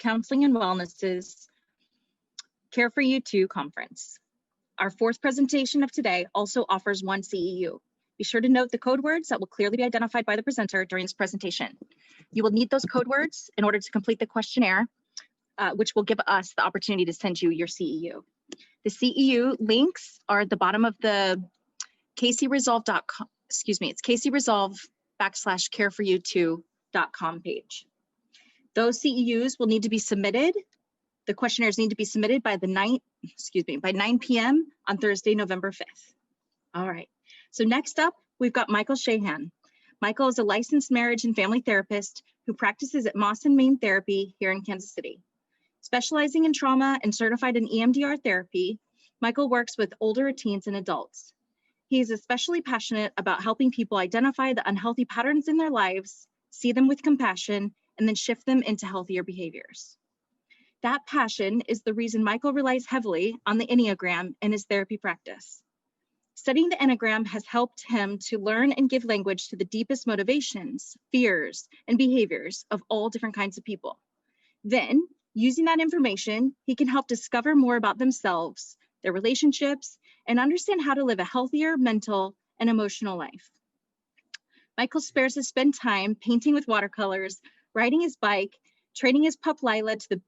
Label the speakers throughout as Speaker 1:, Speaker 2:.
Speaker 1: Counseling and Wellness's CARE4U2 conference. Our fourth presentation of today also offers one CEU. Be sure to note the code words that will clearly be identified by the presenter during this presentation. You will need those code words in order to complete the questionnaire, which will give us the opportunity to send you your CEU. The CEU links are at the bottom of the kcresolve.com, it's kcresolve.care4u2.com page. Those CEUs will need to be submitted. The questionnaires need to be submitted by 9 p.m. on Thursday, November 5th. All right, so next up, we've got Michael Shahan. Michael is a licensed marriage and family therapist who practices at Moss and Main Therapy here in Kansas City. Specializing in trauma and certified in EMDR therapy, Michael works with older teens and adults. He is especially passionate about helping people identify the unhealthy patterns in their lives, see them with compassion, and then shift them into healthier behaviors. That passion is the reason Michael relies heavily on the Enneagram in his therapy practice. Studying the Enneagram has helped him to learn and give language to the deepest motivations, fears, and behaviors of all different kinds of people. Then, using that information, he can help discover more about themselves, their relationships, and understand how to live a healthier mental and emotional life. Michael spares his spend time painting with watercolors, riding his bike, training his pup Lila to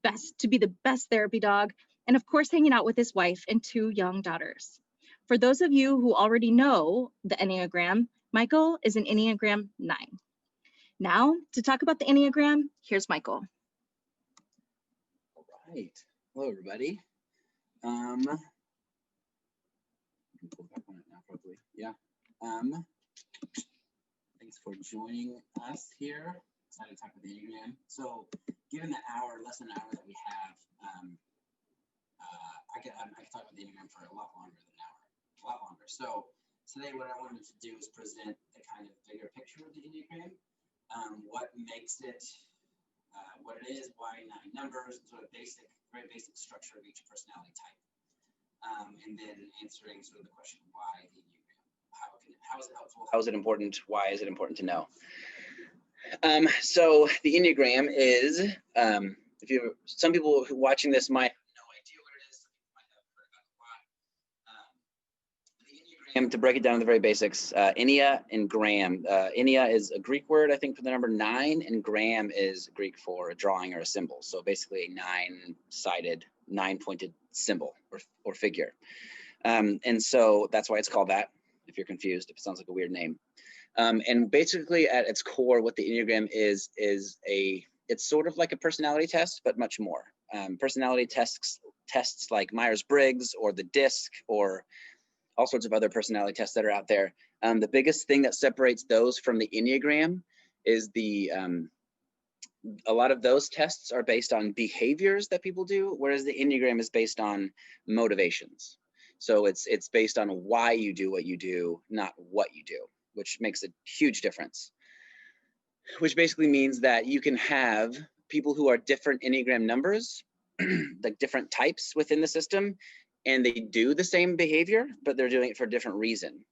Speaker 1: be the best therapy dog, and of course, hanging out with his wife and 2 young daughters. For those of you who already know the Enneagram, Michael is an Enneagram 9. Now, to talk about the Enneagram, here's Michael.
Speaker 2: All right. Hello, everybody. Pull back on it now, probably. Yeah. Thanks for joining us here. Excited to talk about the Enneagram. So, given the less than an hour that we have, I could talk about the Enneagram for a lot longer than an hour. A lot longer. So today what I wanted to do is present the kind of bigger picture of the Enneagram, what makes it what it is, why 9 numbers, sort of very basic structure of each personality type, and then answering sort of the question why the Enneagram, how is it helpful, how is it important, why is it important to know. So the Enneagram is, some people who watching this might have no idea what it is. Some people might have heard about it a lot. The Enneagram, to break it down to the very basics, Ennea and Gram. Ennea is a Greek word, I think, for the number 9, and Gram is Greek for a drawing or a symbol. So basically a 9-sided, 9-pointed symbol or figure. And so that's why it's called that, if you're confused, if it sounds like a weird name. And basically at its core, what the Enneagram is it's sort of like a personality test, but much more. Personality tests like Myers-Briggs or the DISC or all sorts of other personality tests that are out there. The biggest thing that separates those from the Enneagram is a lot of those tests are based on behaviors that people do, whereas the Enneagram is based on motivations. So it's based on why you do what you do, not what you do, which makes a huge difference. Which basically means that you can have people who are different Enneagram numbers, like different types within the system, and they do the same behavior, but they're doing it for a different reason.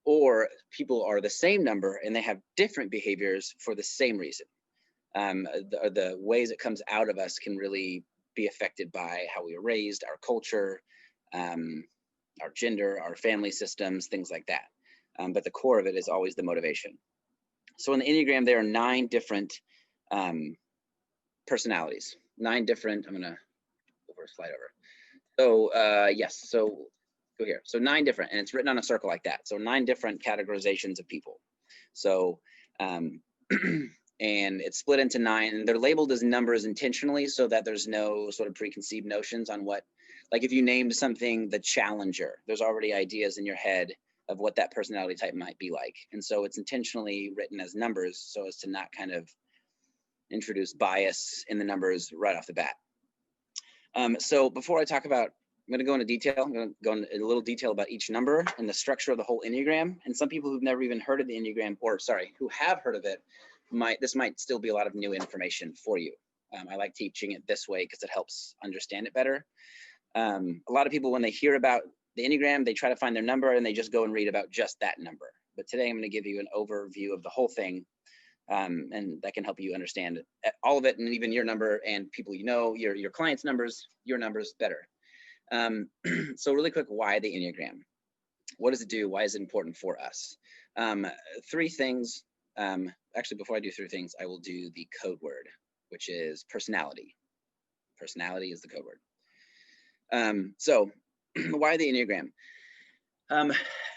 Speaker 2: Or people are the same number and they have different behaviors for the same reason. The ways it comes out of us can really be affected by how we were raised, our culture, our gender, our family systems, things like that. But the core of it is always the motivation. So in the Enneagram, there are 9 different personalities, 9 different, I'm gonna slide over. So yes, so go here. So 9 different, and it's written on a circle like that. So 9 different categorizations of people. So, and it's split into 9, and they're labeled as numbers intentionally so that there's no sort of preconceived notions on what, like if you named something the Challenger, there's already ideas in your head of what that personality type might be like. And so it's intentionally written as numbers so as to not kind of introduce bias in the numbers right off the bat. So before I talk about, I'm going to go into detail. I'm going to go into a little detail about each number and the structure of the whole Enneagram. And some people who've never even heard of the Enneagram, or sorry, who have heard of it, this might still be a lot of new information for you. I like teaching it this way because it helps understand it better. A lot of people, when they hear about the Enneagram, they try to find their number and they just go and read about just that number. But today I'm going to give you an overview of the whole thing And that can help you understand all of it, and even your number and people you know, your clients' numbers, your numbers better. So really quick, why the Enneagram? What does it do? Why is it important for us? 3 things. Actually, before I do 3 things, I will do the code word, which is personality. Personality is the code word. So why the Enneagram?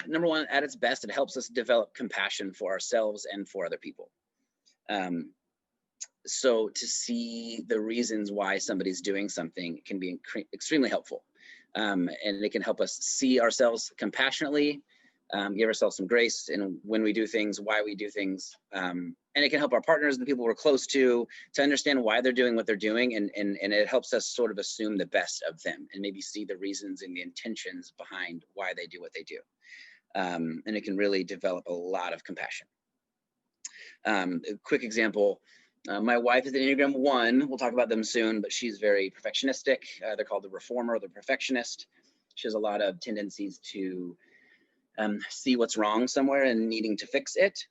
Speaker 2: Number 1, at its best, it helps us develop compassion for ourselves and for other people. So to see the reasons why somebody's doing something can be extremely helpful. And it can help us see ourselves compassionately, give ourselves some grace in when we do things, why we do things. And it can help our partners, the people we're close to understand why they're doing what they're doing. And it helps us sort of assume the best of them and maybe see the reasons and the intentions behind why they do what they do. And it can really develop a lot of compassion. A quick example, my wife is an Enneagram 1. We'll talk about them soon, but she's very perfectionistic. They're called the reformer or the perfectionist. She has a lot of tendencies to see what's wrong somewhere and needing to fix it.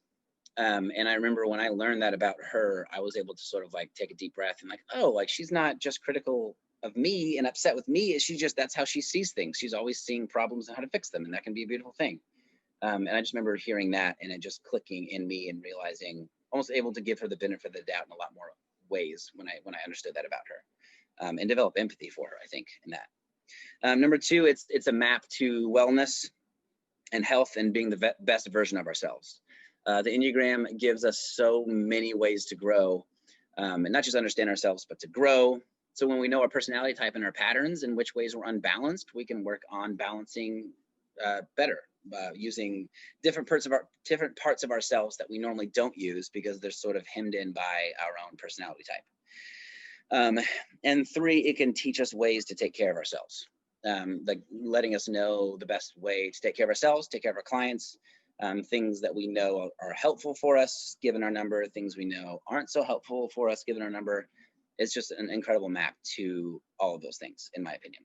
Speaker 2: And I remember when I learned that about her, I was able to sort of like take a deep breath and like, oh, like she's not just critical of me and upset with me. She just, that's how she sees things. She's always seeing problems and how to fix them. And that can be a beautiful thing. And I just remember hearing that and it just clicking in me and realizing, almost able to give her the benefit of the doubt in a lot more ways when I understood that about her, and develop empathy for her, I think, in that. Number 2, it's a map to wellness and health and being the best version of ourselves. The Enneagram gives us so many ways to grow, and not just understand ourselves, but to grow. So when we know our personality type and our patterns and which ways we're unbalanced, we can work on balancing better, using different parts of ourselves that we normally don't use because they're sort of hemmed in by our own personality type. And 3, it can teach us ways to take care of ourselves, like letting us know the best way to take care of ourselves, take care of our clients, things that we know are helpful for us given our number, things we know aren't so helpful for us given our number. It's just an incredible map to all of those things, in my opinion.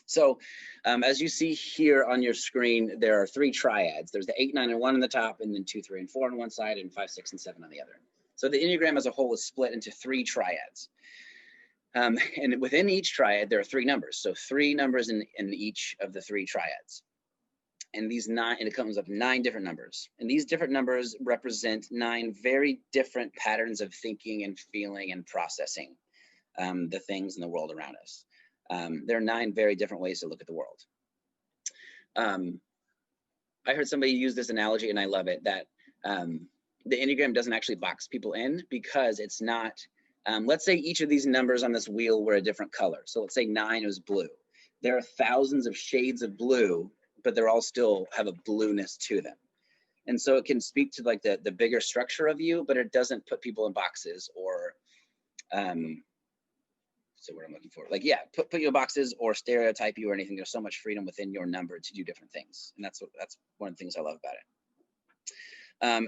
Speaker 2: So as you see here on your screen, there are 3 triads. There's the 8, 9, and 1 on the top, and then 2, 3, and 4 on one side, and 5, 6, and 7 on the other. So the Enneagram as a whole is split into 3 triads. And within each triad, there are 3 numbers. So 3 numbers in each of the 3 triads. And it comes up 9 different numbers. And these different numbers represent 9 very different patterns of thinking and feeling and processing the things in the world around us. There are 9 very different ways to look at the world. I heard somebody use this analogy, and I love it, that the Enneagram doesn't actually box people in because it's not, let's say each of these numbers on this wheel were a different color. So let's say 9 is blue. There are thousands of shades of blue, but they're all still have a blueness to them. And so it can speak to like the bigger structure of you, but it doesn't put people in boxes or, so what I'm looking for, like, yeah, put you in boxes or stereotype you or anything. There's so much freedom within your number to do different things. And that's one of the things I love about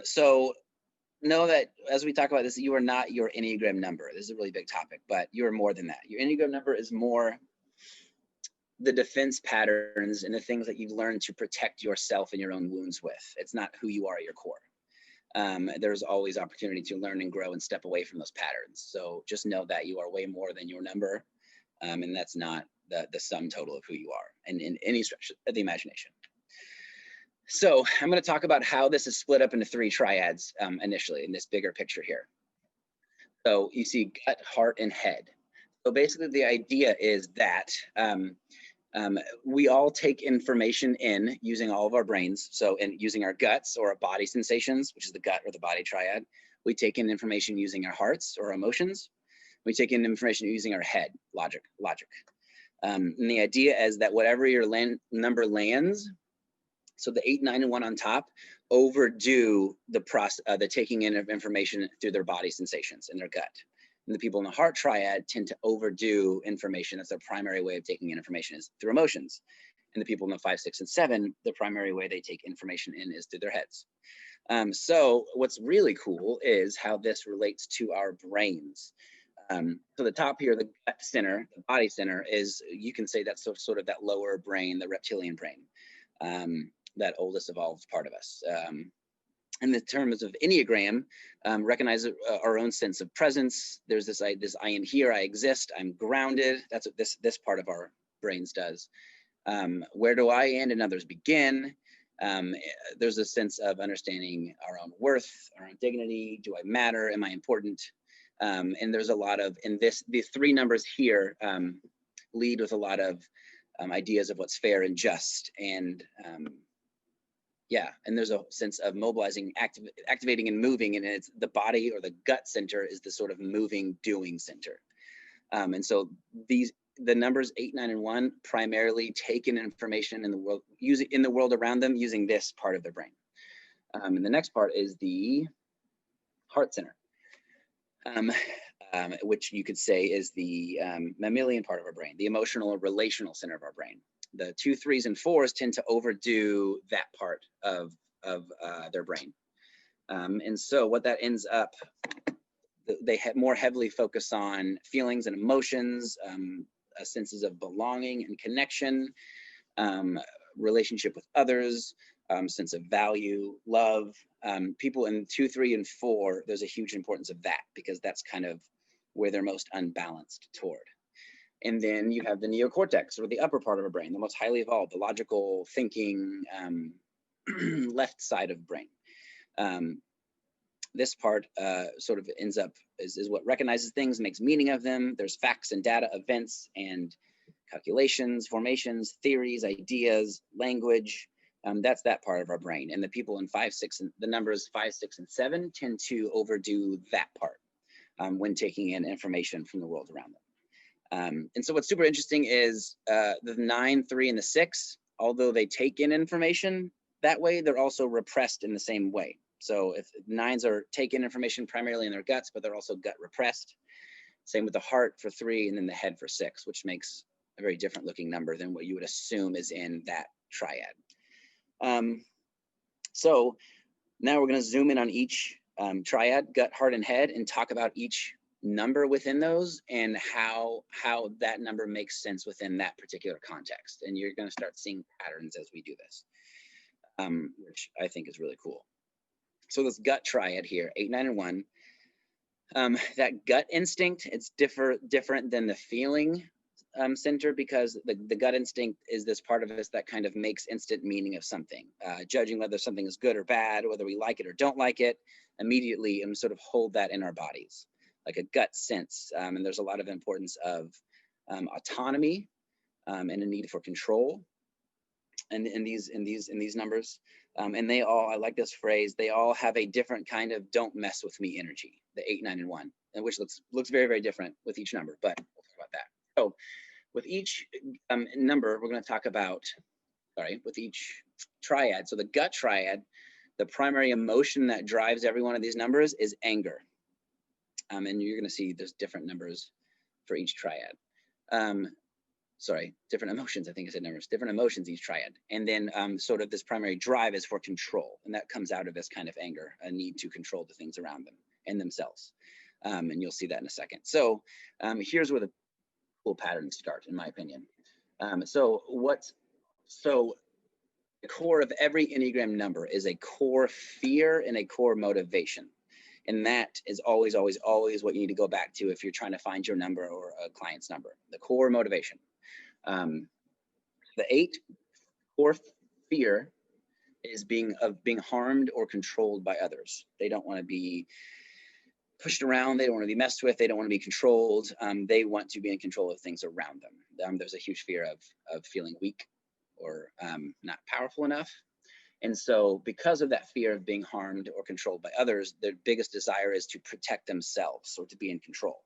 Speaker 2: it. So know that as we talk about this, you are not your Enneagram number. This is a really big topic, but you are more than that. Your Enneagram number is more the defense patterns and the things that you've learned to protect yourself and your own wounds with. It's not who you are at your core. There's always opportunity to learn and grow and step away from those patterns. So just know that you are way more than your number, and that's not the sum total of who you are, and in any stretch of the imagination. So I'm going to talk about how this is split up into 3 triads initially in this bigger picture here. So you see gut, heart, and head. So basically the idea is that we all take information in using all of our brains. So in using our guts or our body sensations, which is the gut or the body triad. We take in information using our hearts or emotions. We take in information using our head, logic. And the idea is that whatever your number lands, so the 8, 9, and 1 on top overdo the taking in of information through their body sensations in their gut. And the people in the heart triad tend to overdo information. That's their primary way of taking in information is through emotions. And the people in the 5, 6, and 7, the primary way they take information in is through their heads. So what's really cool is how this relates to our brains. So the top here, the gut center, the body center is, you can say that's sort of that lower brain, the reptilian brain, that oldest evolved part of us. In the terms of Enneagram, recognize our own sense of presence. There's this I am here, I exist, I'm grounded. That's what this part of our brains does. Where do I end and others begin? There's a sense of understanding our own worth, our own dignity. Do I matter? Am I important? And there's a lot of, these three numbers here lead with a lot of ideas of what's fair and just. And yeah, and there's a sense of mobilizing, activating and moving, and it's the body or the gut center is the sort of moving, doing center. And so the numbers 8, 9, and 1 primarily take in information in the world, using in the world around them using this part of their brain. And the next part is the heart center, which you could say is the mammalian part of our brain, the emotional or relational center of our brain. The 2, 3s, and 4s tend to overdo that part of their brain. And so what that ends up, they more heavily focus on feelings and emotions, senses of belonging and connection, relationship with others, sense of value, love. People in 2, 3, and 4, there's a huge importance of that because that's kind of where they're most unbalanced toward. And then you have the neocortex, or the upper part of our brain, the most highly evolved, the logical thinking left side of brain. This part sort of ends up is what recognizes things, makes meaning of them. There's facts and data, events and calculations, formations, theories, ideas, language. That's that part of our brain. And the people in 5, 6, and the numbers 5, 6, and 7 tend to overdo that part when taking in information from the world around them. And so what's super interesting is the 9, 3, and the 6, although they take in information that way, they're also repressed in the same way. So if 9s are taking information primarily in their guts, but they're also gut repressed. Same with the heart for 3 and then the head for 6, which makes a very different looking number than what you would assume is in that triad. So now we're going to zoom in on each triad, gut, heart, and head, and talk about each number within those and how that number makes sense within that particular context. And you're going to start seeing patterns as we do this, which I think is really cool. So this gut triad here, 8, 9, and 1, that gut instinct, it's different than the feeling center, because the gut instinct is this part of us that kind of makes instant meaning of something, judging whether something is good or bad, whether we like it or don't like it, immediately, and sort of hold that in our bodies, like a gut sense. And there's a lot of importance of autonomy and a need for control. And in these numbers, and they all, I like this phrase, they all have a different kind of "don't mess with me" energy. The 8, 9, and 1, and which looks very, very different with each number, but we'll talk about that. So with each number, we're going to talk about, with each triad. So the gut triad, the primary emotion that drives every one of these numbers is anger. And you're going to see there's different numbers for each triad. Different emotions, I think I said numbers, different emotions each triad. And then sort of this primary drive is for control. And that comes out of this kind of anger, a need to control the things around them and themselves. And you'll see that in a second. So here's where the cool patterns start, in my opinion. So the core of every Enneagram number is a core fear and a core motivation. And that is always, always, always what you need to go back to if you're trying to find your number or a client's number, the core motivation. The 8, core fear is being harmed or controlled by others. They don't want to be pushed around. They don't want to be messed with. They don't want to be controlled. They want to be in control of things around them. There's a huge fear of feeling weak or not powerful enough. And so because of that fear of being harmed or controlled by others, their biggest desire is to protect themselves or to be in control.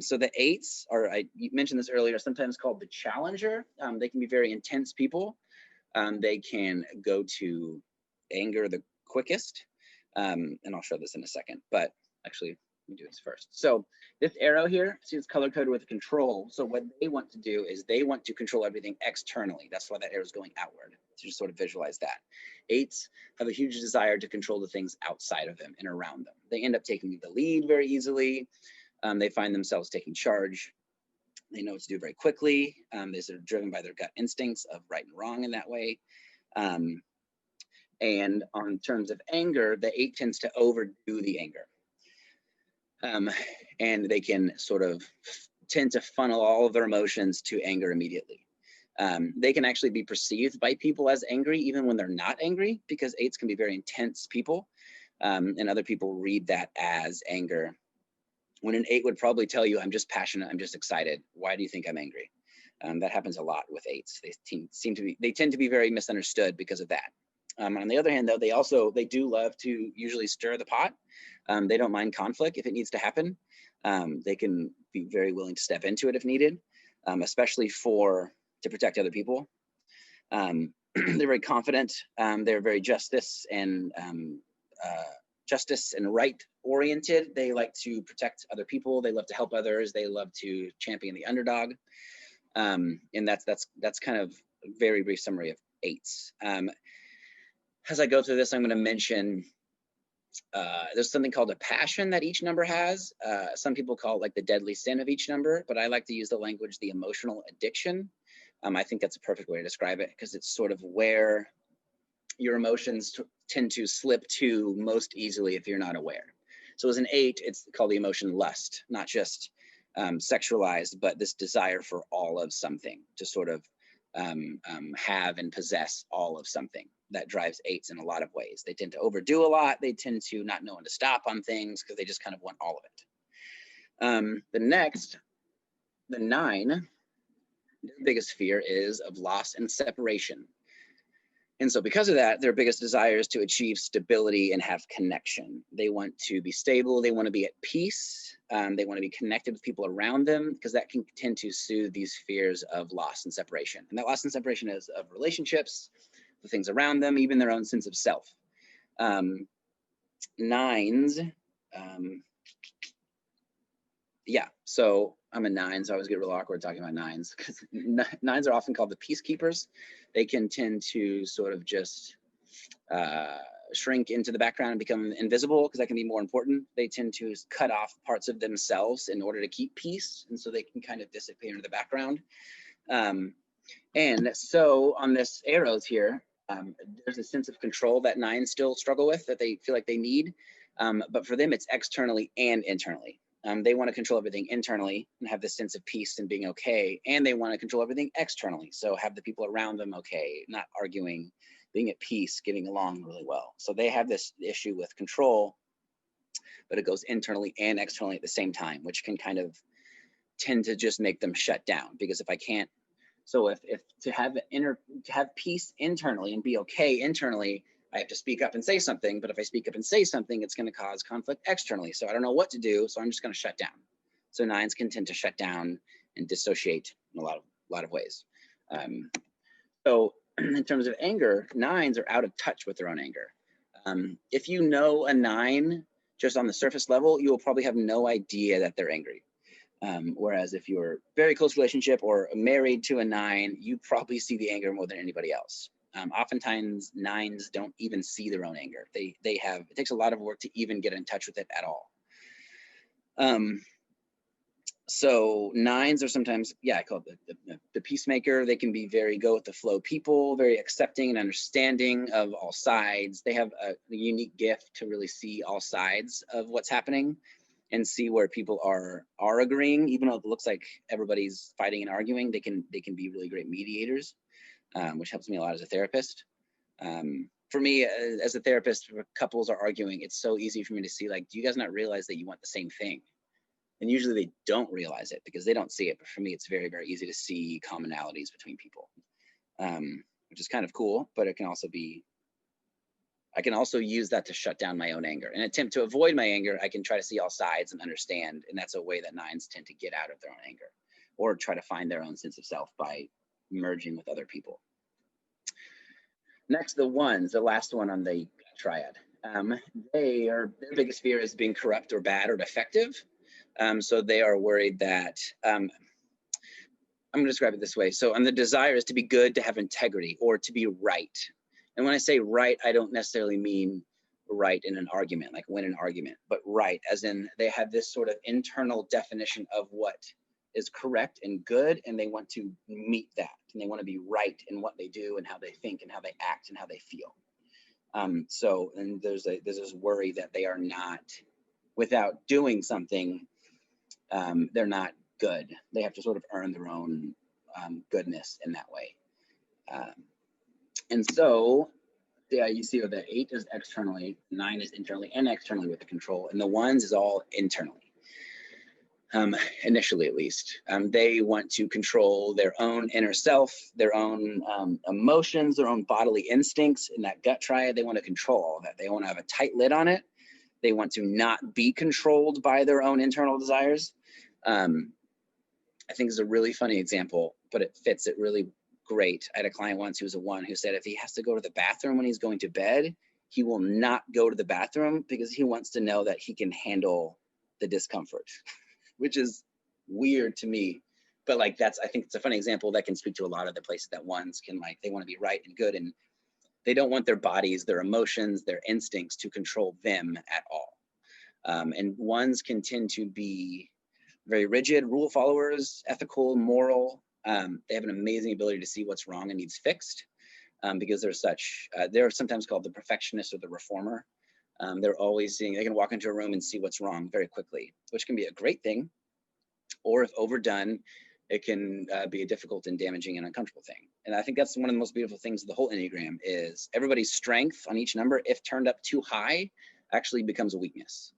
Speaker 2: So the 8s are, you mentioned this earlier, sometimes called the challenger. They can be very intense people. They can go to anger the quickest. And I'll show this in a second, but actually, let me do this first. So this arrow here, see, it's color coded with control. So what they want to do is they want to control everything externally. That's why that arrow is going outward. So just sort of visualize that. 8s have a huge desire to control the things outside of them and around them. They end up taking the lead very easily. They find themselves taking charge. They know what to do very quickly. They're driven by their gut instincts of right and wrong in that way. And on terms of anger, the 8 tends to overdo the anger. And they can sort of tend to funnel all of their emotions to anger immediately. They can actually be perceived by people as angry even when they're not angry, because 8s can be very intense people, and other people read that as anger. When an 8 would probably tell you, I'm just passionate, I'm just excited. Why do you think I'm angry? That happens a lot with 8s. They tend to be very misunderstood because of that. On the other hand, though, they do love to usually stir the pot. They don't mind conflict if it needs to happen. They can be very willing to step into it if needed, especially to protect other people. They're very confident. They're very justice and right oriented. They like to protect other people. They love to help others. They love to champion the underdog. And that's kind of a very brief summary of 8s. As I go through this, I'm going to mention there's something called a passion that each number has. Some people call it like the deadly sin of each number, but I like to use the language, the emotional addiction. I think that's a perfect way to describe it, because it's sort of where your emotions tend to slip to most easily if you're not aware. So as an 8, it's called the emotion lust, not just sexualized, but this desire for all of something, to sort of have and possess all of something. That drives 8s in a lot of ways. They tend to overdo a lot. They tend to not know when to stop on things because they just kind of want all of it. The 9, their biggest fear is of loss and separation. And so because of that, their biggest desire is to achieve stability and have connection. They want to be stable. They want to be at peace. They want to be connected with people around them, because that can tend to soothe these fears of loss and separation. And that loss and separation is of relationships, the things around them, even their own sense of self. 9s, so I'm a 9, so I always get real awkward talking about 9s, because 9s are often called the peacekeepers. They can tend to sort of just shrink into the background and become invisible, because that can be more important. They tend to cut off parts of themselves in order to keep peace, and so they can kind of dissipate into the background. And so on this arrows here, there's a sense of control that 9s still struggle with, that they feel like they need, but for them it's externally and internally. They want to control everything internally and have this sense of peace and being okay, and they want to control everything externally, so have the people around them okay, not arguing, being at peace, getting along really well. So they have this issue with control, but it goes internally and externally at the same time, which can kind of tend to just make them shut down. Because if I can't, so if to have peace internally and be okay internally, I have to speak up and say something. But if I speak up and say something, it's going to cause conflict externally. So I don't know what to do, so I'm just going to shut down. So 9s can tend to shut down and dissociate in a lot of ways. So in terms of anger, 9s are out of touch with their own anger. If you know a 9 just on the surface level, you will probably have no idea that they're angry. Whereas if you're very close relationship or married to a 9, you probably see the anger more than anybody else. Oftentimes 9s don't even see their own anger. It takes a lot of work to even get in touch with it at all. So 9s are sometimes, I call it the peacemaker. They can be very go with the flow people, very accepting and understanding of all sides. They have a unique gift to really see all sides of what's happening and see where people are agreeing, even though it looks like everybody's fighting and arguing. They can be really great mediators, which helps me a lot as a therapist. For me, as a therapist, when couples are arguing, it's so easy for me to see, like, do you guys not realize that you want the same thing? And usually they don't realize it because they don't see it. But for me, it's very, very easy to see commonalities between people, which is kind of cool. But it can also be, I can also use that to shut down my own anger. In an attempt to avoid my anger, I can try to see all sides and understand. And that's a way that 9s tend to get out of their own anger, or try to find their own sense of self by merging with other people. Next, the 1s, the last one on the triad. Their biggest fear is being corrupt or bad or defective. So they are worried that, I'm going to describe it this way. So the desire is to be good, to have integrity, or to be right. And when I say right, I don't necessarily mean right in an argument, like win an argument, but right as in they have this sort of internal definition of what is correct and good, and they want to meet that, and they want to be right in what they do and how they think and how they act and how they feel. And there's this worry that they are not, without doing something, they're not good. They have to sort of earn their own goodness in that way. And so, yeah, you see the 8 is externally, 9 is internally and externally with the control, and the 1s is all internally. Initially, at least, they want to control their own inner self, their own emotions, their own bodily instincts. In that gut triad, they want to control all that. They want to have a tight lid on it. They want to not be controlled by their own internal desires. I think it's a really funny example, but it fits it really great. I had a client once who was a 1 who said if he has to go to the bathroom when he's going to bed, he will not go to the bathroom because he wants to know that he can handle the discomfort. Which is weird to me, but like I think it's a funny example that can speak to a lot of the places that 1s can, like, they want to be right and good, and they don't want their bodies, their emotions, their instincts to control them at all. And 1s can tend to be very rigid rule followers, ethical, moral. They have an amazing ability to see what's wrong and needs fixed, because they're sometimes called the perfectionist or the reformer. They're always seeing, they can walk into a room and see what's wrong very quickly, which can be a great thing. Or if overdone, it can be a difficult and damaging and uncomfortable thing. And I think that's one of the most beautiful things of the whole Enneagram is everybody's strength on each number, if turned up too high, actually becomes a weakness.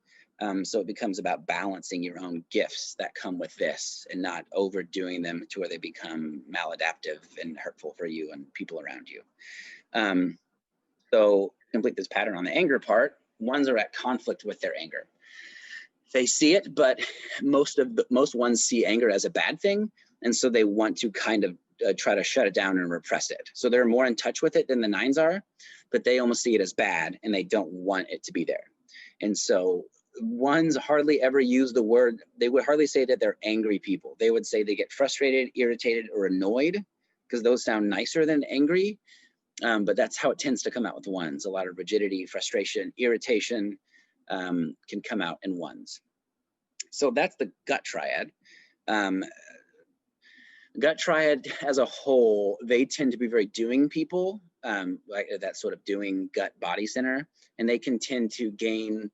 Speaker 2: So it becomes about balancing your own gifts that come with this and not overdoing them to where they become maladaptive and hurtful for you and people around you. So complete this pattern on the anger part, 1s are at conflict with their anger. They see it, but most 1s see anger as a bad thing. And so they want to kind of try to shut it down and repress it. So they're more in touch with it than the 9s are, but they almost see it as bad and they don't want it to be there. And so 1s hardly ever use the word, they would hardly say that they're angry people. They would say they get frustrated, irritated, or annoyed, because those sound nicer than angry. But that's how it tends to come out with 1s. A lot of rigidity, frustration, irritation can come out in 1s. So that's the gut triad. Gut triad as a whole, they tend to be very doing people, like that sort of doing gut body center, and they can tend to gain,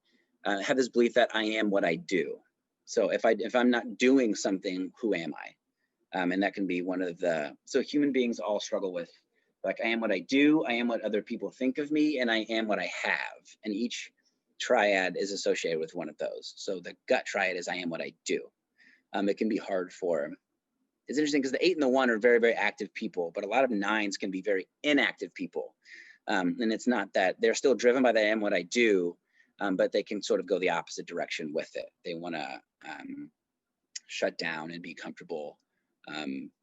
Speaker 2: have this belief that I am what I do. So if I'm not doing something, who am I? And that can be one of the, so human beings all struggle with, like, I am what I do, I am what other people think of me, and I am what I have. And each triad is associated with one of those. So the gut triad is I am what I do. It can be hard for, it's interesting because the 8 and the 1 are very, very active people, but a lot of 9s can be very inactive people. And it's not that they're still driven by the I am what I do, but they can sort of go the opposite direction with it. They want to shut down and be comfortable.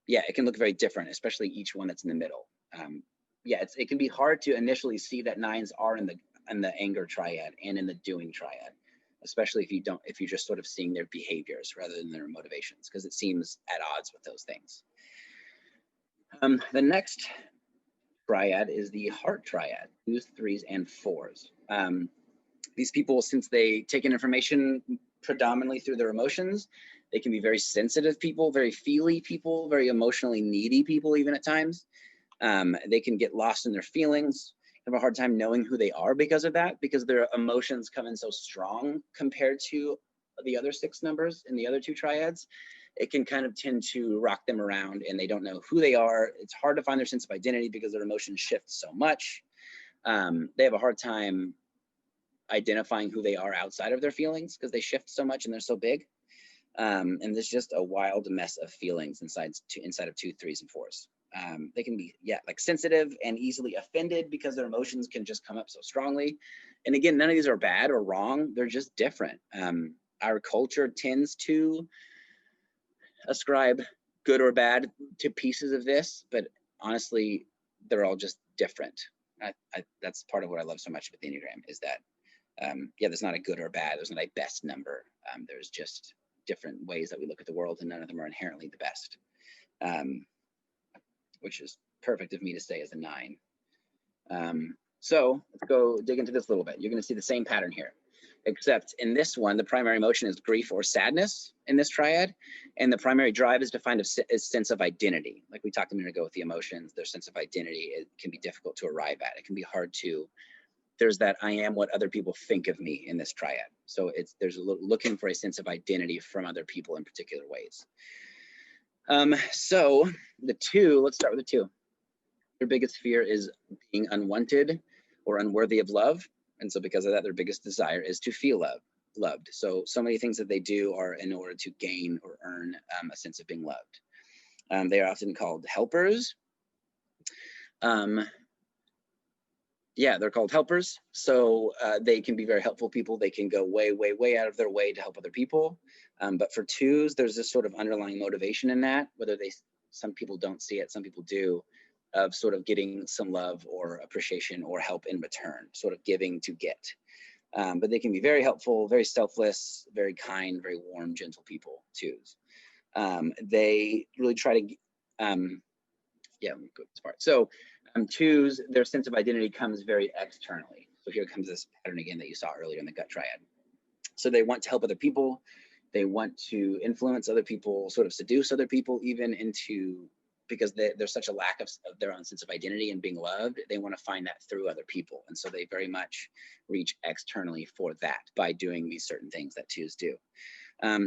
Speaker 2: Yeah, it can look very different, especially each one that's in the middle. Yeah, it can be hard to initially see that 9s are in the anger triad and in the doing triad, especially if you're just sort of seeing their behaviors rather than their motivations, because it seems at odds with those things. The next triad is the heart triad, 2s, 3s, and 4s. These people, since they take in information predominantly through their emotions, they can be very sensitive people, very feely people, very emotionally needy people even at times. They can get lost in their feelings, have a hard time knowing who they are because of that, because their emotions come in so strong compared to the other 6 numbers in the other 2 triads. It can kind of tend to rock them around and they don't know who they are. It's hard to find their sense of identity because their emotions shift so much. They have a hard time identifying who they are outside of their feelings because they shift so much and they're so big. And there's just a wild mess of feelings inside of 2, 3s, and 4s. They can be, yeah, like sensitive and easily offended because their emotions can just come up so strongly. And again, none of these are bad or wrong. They're just different. Our culture tends to ascribe good or bad to pieces of this, but honestly, they're all just different. That's part of what I love so much with the Enneagram is that, yeah, there's not a good or bad. There's not a best number. There's just different ways that we look at the world, and none of them are inherently the best, which is perfect of me to say as a 9. So let's go dig into this a little bit. You're going to see the same pattern here, except in this one, the primary emotion is grief or sadness in this triad, and the primary drive is to find a sense of identity. Like we talked a minute ago with the emotions, their sense of identity, it can be difficult to arrive at. It can be hard to there's that I am what other people think of me in this triad. So there's looking for a sense of identity from other people in particular ways. So the 2, let's start with the 2. Their biggest fear is being unwanted or unworthy of love. And so because of that, their biggest desire is to feel loved. So many things that they do are in order to gain or earn a sense of being loved. They are often called helpers. Yeah, they're called helpers. So they can be very helpful people. They can go way, way, way out of their way to help other people. But for 2s, there's this sort of underlying motivation in that, whether some people don't see it, some people do, of sort of getting some love or appreciation or help in return, sort of giving to get. But they can be very helpful, very selfless, very kind, very warm, gentle people, 2s. They really try to, yeah, let me go this part. So 2s, their sense of identity comes very externally. So here comes this pattern again that you saw earlier in the gut triad. So they want to help other people. They want to influence other people, sort of seduce other people even into, because there's such a lack of their own sense of identity and being loved, they want to find that through other people. And so they very much reach externally for that by doing these certain things that 2s do.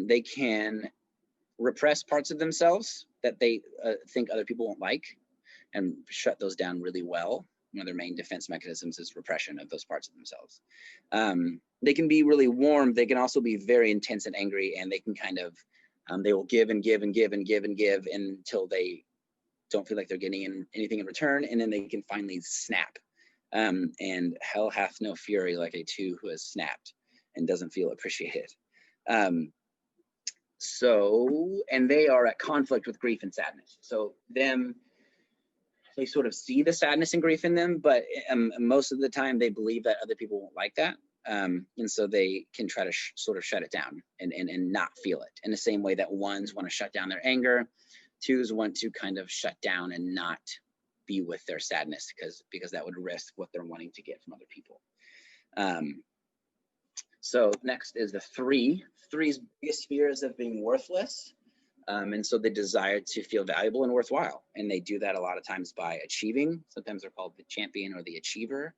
Speaker 2: They can repress parts of themselves that they think other people won't like and shut those down really well. One of their main defense mechanisms is repression of those parts of themselves. They can be really warm. They can also be very intense and angry, and they can kind of, they will give and give and give and give and give until they don't feel like they're getting anything in return, and then they can finally snap. And hell hath no fury like a 2 who has snapped and doesn't feel appreciated. And they are at conflict with grief and sadness. So they sort of see the sadness and grief in them, but most of the time they believe that other people won't like that. And so they can try to sort of shut it down and not feel it, in the same way that 1s want to shut down their anger. 2s want to kind of shut down and not be with their sadness because that would risk what they're wanting to get from other people. So next is the 3. 3's biggest fear is of being worthless. And so they desire to feel valuable and worthwhile. And they do that a lot of times by achieving. Sometimes they're called the champion or the achiever.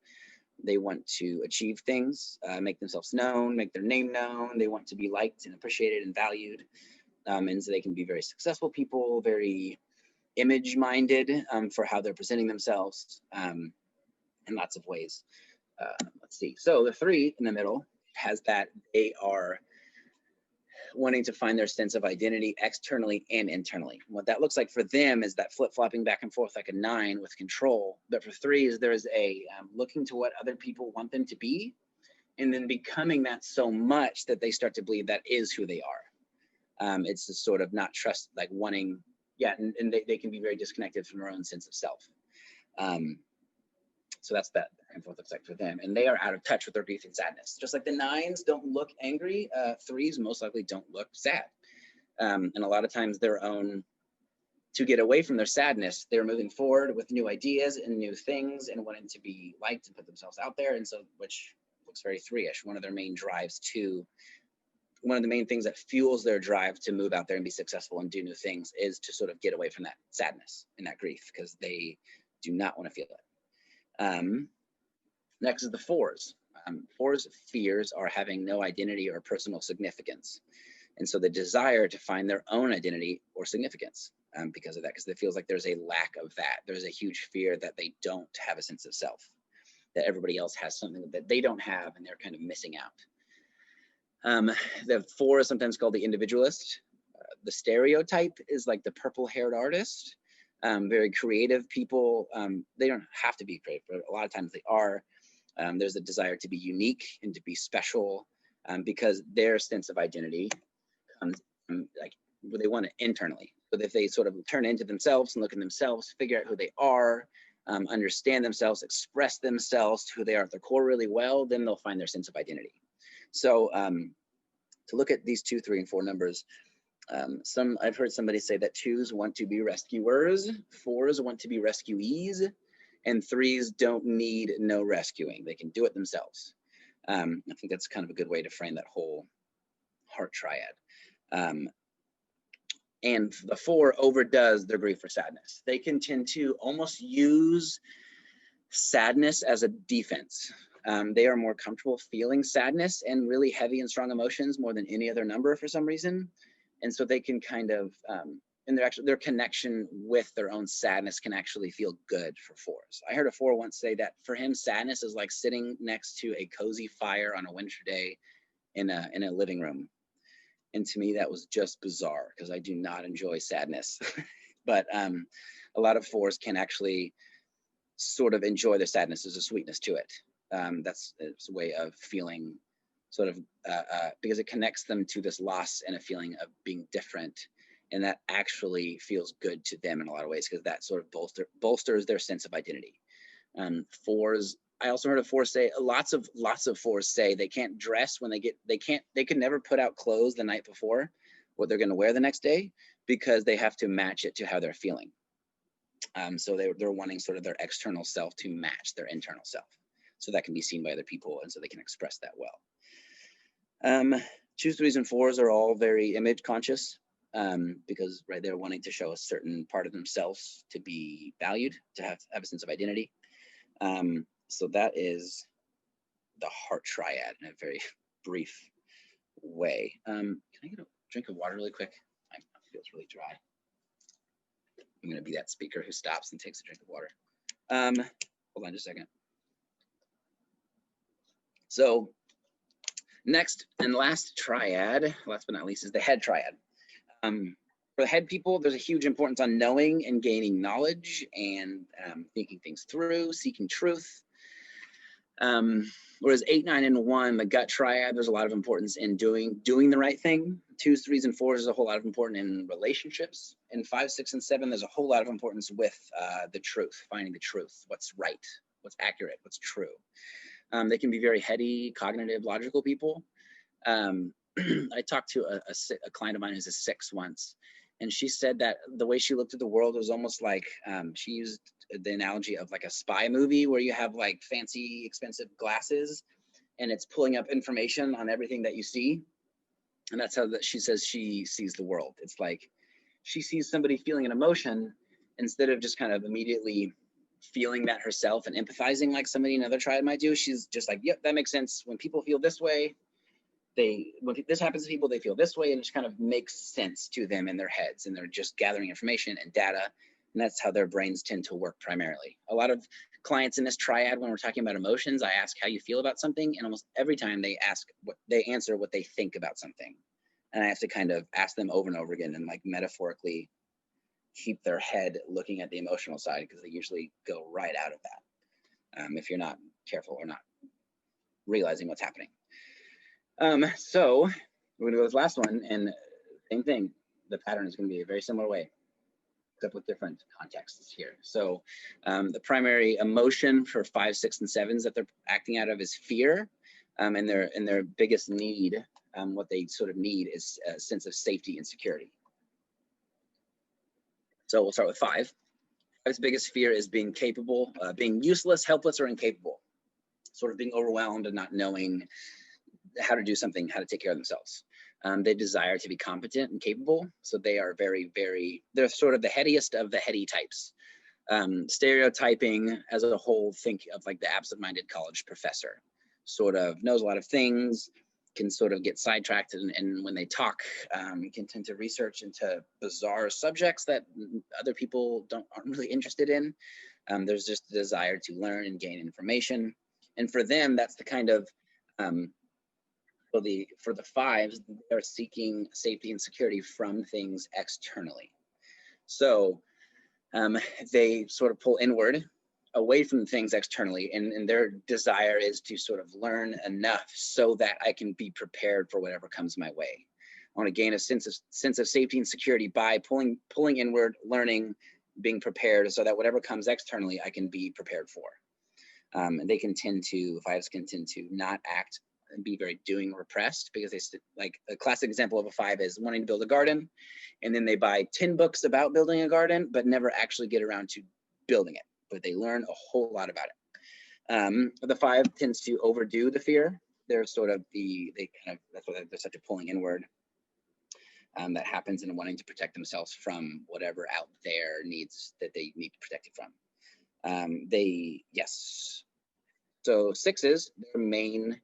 Speaker 2: They want to achieve things, make themselves known, make their name known. They want to be liked and appreciated and valued. And so they can be very successful people, very image-minded for how they're presenting themselves in lots of ways. Let's see. So the 3 in the middle has that they are wanting to find their sense of identity externally and internally. What that looks like for them is that flip-flopping back and forth like a 9 with control. But for 3s, there's a looking to what other people want them to be, and then becoming that so much that they start to believe that is who they are. It's a sort of not trust, like wanting, yeah, and they can be very disconnected from their own sense of self. So that's that back and forth looks like for them. And they are out of touch with their grief and sadness. Just like the 9s don't look angry, 3s most likely don't look sad. And a lot of times to get away from their sadness, they're moving forward with new ideas and new things and wanting to be liked and put themselves out there. And so, which looks very 3-ish. One of their main things that fuels their drive to move out there and be successful and do new things is to sort of get away from that sadness and that grief, because they do not want to feel it. Next is the 4s. 4s' fears are having no identity or personal significance. And so the desire to find their own identity or significance because of that, because it feels like there's a lack of that. There's a huge fear that they don't have a sense of self, that everybody else has something that they don't have and they're kind of missing out. The 4 is sometimes called the individualist. The stereotype is like the purple-haired artist. Very creative people. They don't have to be creative, but a lot of times they are. There's a desire to be unique and to be special because their sense of identity comes from like what they want it internally. But if they sort of turn into themselves and look at themselves, figure out who they are, understand themselves, express themselves to who they are at their core really well, then they'll find their sense of identity. So to look at these 2, 3, and 4 numbers, I've heard somebody say that 2s want to be rescuers, 4s want to be rescuees, and 3s don't need no rescuing. They can do it themselves. I think that's kind of a good way to frame that whole heart triad. And the 4 overdoes their grief or sadness. They can tend to almost use sadness as a defense. They are more comfortable feeling sadness and really heavy and strong emotions more than any other number for some reason. And so they can kind of, and their connection with their own sadness can actually feel good for fours. I heard a four once say that for him, sadness is like sitting next to a cozy fire on a winter day in a living room. And to me, that was just bizarre because I do not enjoy sadness. But a lot of fours can actually sort of enjoy their sadness. There's a sweetness to it. That's a way of feeling sort of, because it connects them to this loss and a feeling of being different. And that actually feels good to them in a lot of ways because that sort of bolsters their sense of identity. Fours, I also heard a four say, lots of fours say they can't dress when they can never put out clothes the night before, what they're going to wear the next day, because they have to match it to how they're feeling. So they're wanting sort of their external self to match their internal self. So that can be seen by other people, and so they can express that well. 2s, 3s, and 4s are all very image conscious because they're wanting to show a certain part of themselves to be valued, to have a sense of identity. So that is the heart triad in a very brief way. Can I get a drink of water really quick? It feels really dry. I'm going to be that speaker who stops and takes a drink of water. Hold on just a second. So next and last triad, last but not least, is the head triad. For the head people, there's a huge importance on knowing and gaining knowledge and thinking things through, seeking truth. Whereas 8, 9, and 1, the gut triad, there's a lot of importance in doing the right thing. 2s, 3s, and 4s is a whole lot of importance in relationships. And 5, 6, and 7, there's a whole lot of importance with the truth, finding the truth, what's right, what's accurate, what's true. They can be very heady, cognitive, logical people. I talked to a client of mine who's a 6 once, and she said that the way she looked at the world was almost like she used the analogy of like a spy movie where you have like fancy, expensive glasses, and it's pulling up information on everything that you see. And that's how she says she sees the world. It's like she sees somebody feeling an emotion instead of just kind of immediately feeling that herself and empathizing like somebody in another triad might do. She's just like, yep, that makes sense. When people feel this way, when this happens to people, they feel this way, and it just kind of makes sense to them in their heads, and they're just gathering information and data, and that's how their brains tend to work primarily. A lot of clients in this triad, when we're talking about emotions, I ask how you feel about something, and almost every time they answer what they think about something, and I have to kind of ask them over and over again and like metaphorically keep their head looking at the emotional side, because they usually go right out of that if you're not careful or not realizing what's happening. So we're gonna go to this last one, and same thing. The pattern is gonna be a very similar way, except with different contexts here. So the primary emotion for 5, 6, and 7s that they're acting out of is fear, and their biggest need, what they sort of need is a sense of safety and security. So we'll start with 5. 5's biggest fear is being capable, being useless, helpless, or incapable, sort of being overwhelmed and not knowing how to do something, how to take care of themselves. They desire to be competent and capable. So they are very, they're sort of the headiest of the heady types. Stereotyping as a whole, think of like the absent-minded college professor, sort of knows a lot of things, can sort of get sidetracked, and when they talk, can tend to research into bizarre subjects that other people aren't really interested in. There's just a desire to learn and gain information. And for them, that's the kind of, for the 5s, they're seeking safety and security from things externally. So they sort of pull inward, away from things externally, and their desire is to sort of learn enough so that I can be prepared for whatever comes my way. I want to gain a sense of safety and security by pulling inward, learning, being prepared, so that whatever comes externally, I can be prepared for. And they can tend to, 5s can tend to not act and be very doing repressed, because they, like a classic example of a 5 is wanting to build a garden, and then they buy 10 books about building a garden, but never actually get around to building it, but they learn a whole lot about it. The 5 tends to overdo the fear. They're sort of that's why they're such a pulling inward. That happens in wanting to protect themselves from whatever out there needs that they need protected from. So sixes, their main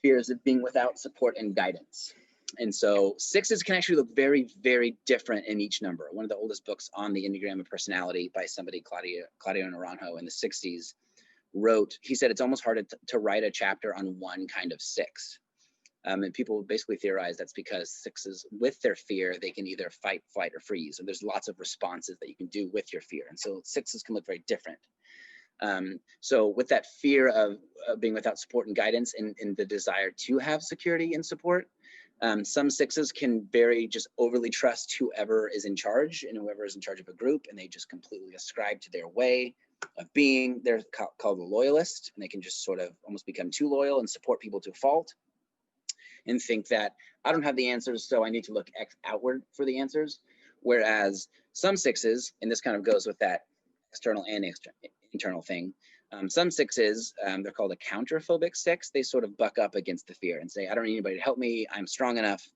Speaker 2: fears of being without support and guidance. And so sixes can actually look very, very different in each number. One of the oldest books on the Enneagram of personality by somebody, Claudio Naranjo, in the 60s, wrote, he said it's almost hard to write a chapter on one kind of six. And people basically theorize that's because sixes, with their fear, they can either fight, flight, or freeze. And there's lots of responses that you can do with your fear. And so sixes can look very different. So with that fear of being without support and guidance and the desire to have security and support, some sixes can just overly trust whoever is in charge and whoever is in charge of a group, and they just completely ascribe to their way of being. They're called a loyalist, and they can just sort of almost become too loyal and support people to a fault and think that I don't have the answers, so I need to look outward for the answers. Whereas some sixes, and this kind of goes with that external and internal thing, some sixes, they're called a counterphobic six. They sort of buck up against the fear and say, I don't need anybody to help me. I'm strong enough.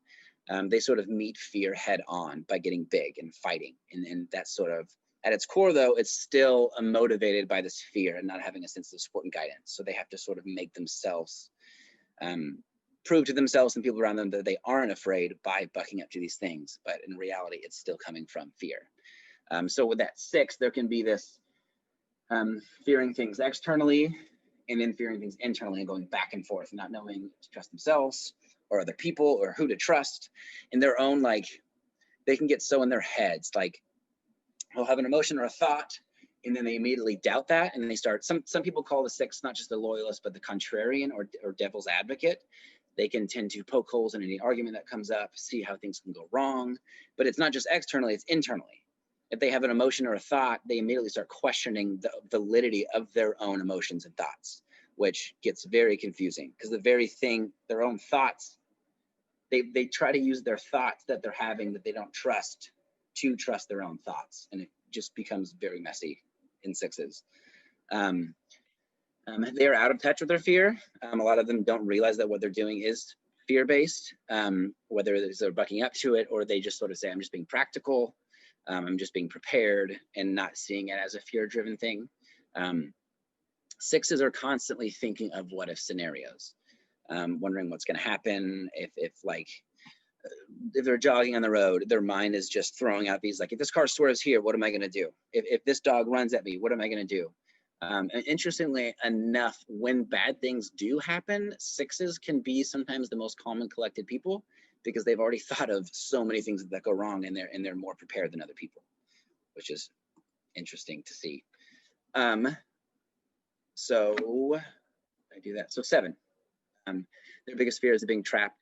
Speaker 2: They sort of meet fear head on by getting big and fighting. And that's sort of, at its core though, it's still motivated by this fear and not having a sense of support and guidance. So they have to sort of make themselves, prove to themselves and people around them that they aren't afraid by bucking up to these things. But in reality, it's still coming from fear. So with that six, there can be this fearing things externally and then fearing things internally and going back and forth, not knowing to trust themselves or other people or who to trust in their own, like, they can get so in their heads, like they'll have an emotion or a thought and then they immediately doubt that. And then they start, some people call the six not just the loyalist, but the contrarian or devil's advocate. They can tend to poke holes in any argument that comes up, see how things can go wrong, but it's not just externally, it's internally. If they have an emotion or a thought, they immediately start questioning the validity of their own emotions and thoughts, which gets very confusing because the very thing, their own thoughts, they try to use their thoughts that they're having that they don't trust to trust their own thoughts. And it just becomes very messy in sixes. They are out of touch with their fear. A lot of them don't realize that what they're doing is fear-based, whether they're bucking up to it or they just sort of say, I'm just being practical. I'm just being prepared and not seeing it as a fear-driven thing. Sixes are constantly thinking of what if scenarios, wondering what's going to happen if they're jogging on the road, their mind is just throwing out these, like, if this car swerves here, what am I going to do? If this dog runs at me, what am I going to do? And interestingly enough, when bad things do happen, sixes can be sometimes the most calm and collected people because they've already thought of so many things that go wrong and they're more prepared than other people, which is interesting to see. So I do that. So seven, their biggest fear is being trapped,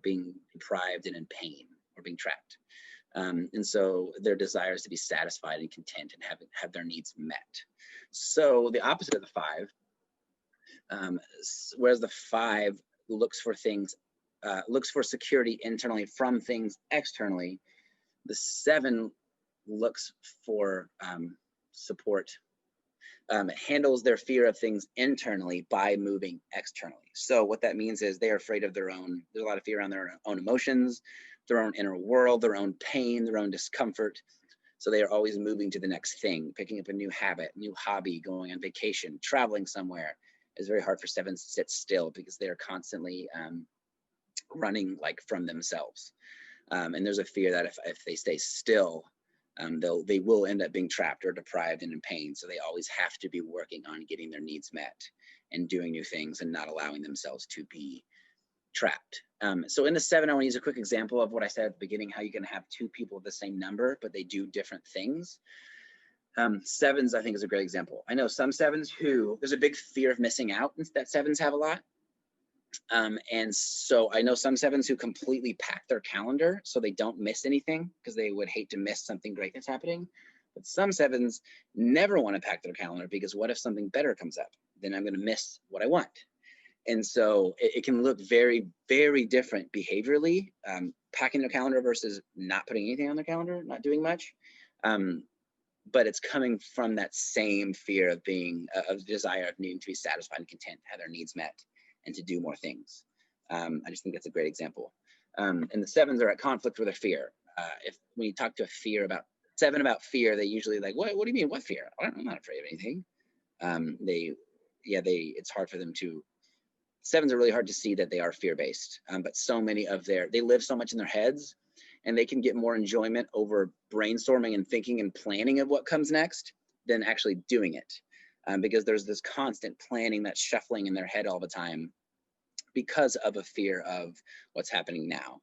Speaker 2: being deprived and in pain or being trapped. And so their desire is to be satisfied and content and have their needs met. So the opposite of the five, whereas the five looks for things, looks for security internally from things externally, the seven looks for support, handles their fear of things internally by moving externally. So what that means is they're afraid of there's a lot of fear around their own emotions, their own inner world, their own pain, their own discomfort. So they are always moving to the next thing, picking up a new habit, new hobby, going on vacation, traveling somewhere. It's very hard for sevens to sit still because they are constantly running like from themselves. And there's a fear that if they stay still, they will end up being trapped or deprived and in pain. So they always have to be working on getting their needs met and doing new things and not allowing themselves to be trapped. So in the seven, I want to use a quick example of what I said at the beginning, how you can have two people of the same number, but they do different things. Sevens, I think, is a great example. I know some sevens who, there's a big fear of missing out that sevens have a lot. And so I know some sevens who completely pack their calendar so they don't miss anything because they would hate to miss something great that's happening. But some sevens never want to pack their calendar because what if something better comes up? Then I'm going to miss what I want. And so it can look very, very different behaviorally, packing their calendar versus not putting anything on their calendar, not doing much. But it's coming from that same fear of of desire of needing to be satisfied and content, have their needs met, and to do more things. I just think that's a great example. And the sevens are at conflict with their fear. When you talk to a seven about fear, they usually like, what do you mean, what fear? I'm not afraid of anything. They yeah, it's hard for them to, 7s are really hard to see that they are fear-based, but so many of they live so much in their heads, and they can get more enjoyment over brainstorming and thinking and planning of what comes next than actually doing it. Because there's this constant planning that's shuffling in their head all the time because of a fear of what's happening now,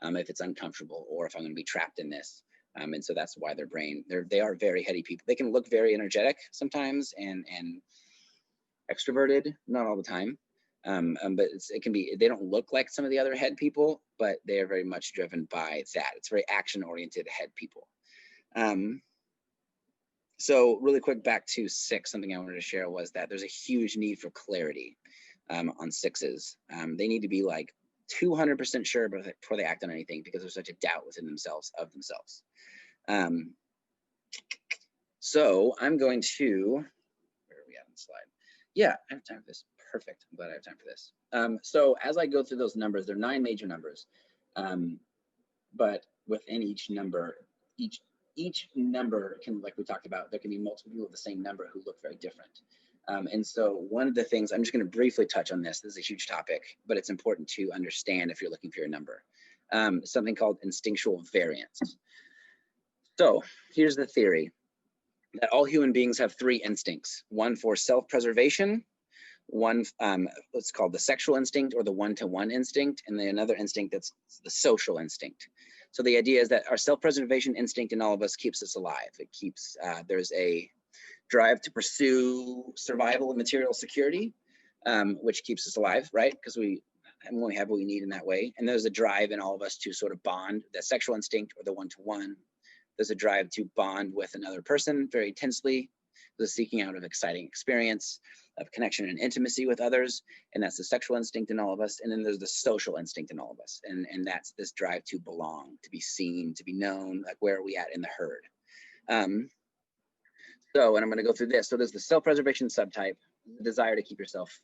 Speaker 2: if it's uncomfortable or if I'm going to be trapped in this. And so that's why their brain, they are very heady people. They can look very energetic sometimes and extroverted, not all the time. But it can be, they don't look like some of the other head people, but they are very much driven by that. It's very action-oriented head people. So really quick, back to 6, something I wanted to share was that there's a huge need for clarity on 6s. They need to be like 200% sure before they act on anything, because there's such a doubt within themselves of themselves. So I'm going to, where are we at on the slide? Yeah, I have time for this. Perfect. I'm glad I have time for this. So as I go through those numbers, there are 9 major numbers, but within each number, each number can, like we talked about, there can be multiple people of the same number who look very different. And so one of the things, I'm just going to briefly touch on this. This is a huge topic, but it's important to understand if you're looking for your number. Something called instinctual variance. So here's the theory that all human beings have 3 instincts: one for self-preservation, one what's called the sexual instinct or the one-to-one instinct, and then another instinct that's the social instinct. So the idea is that our self-preservation instinct in all of us keeps us alive. It keeps, there's a drive to pursue survival and material security, which keeps us alive, right? Because we only have what we need in that way. And there's a drive in all of us to sort of bond, the sexual instinct or the one-to-one. There's a drive to bond with another person very intensely, the seeking out of exciting experience, of connection and intimacy with others, and that's the sexual instinct in all of us. And then there's the social instinct in all of us, and that's this drive to belong, to be seen, to be known, like where are we at in the herd. So, and I'm going to go through this. So there's the self-preservation subtype, the desire to keep yourself.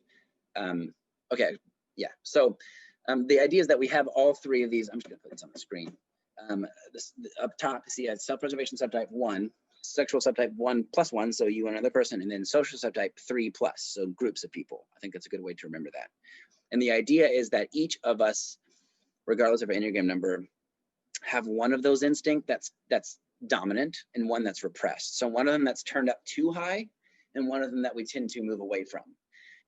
Speaker 2: Okay, yeah. So the idea is that we have all 3 of these. I'm just going to put this on the screen. This, up top, see, self-preservation subtype 1. Sexual subtype 1+1, so you and another person, and then social subtype 3+, so groups of people. I think that's a good way to remember that. And the idea is that each of us, regardless of our Enneagram number, have one of those instincts that's dominant and one that's repressed. So one of them that's turned up too high and one of them that we tend to move away from.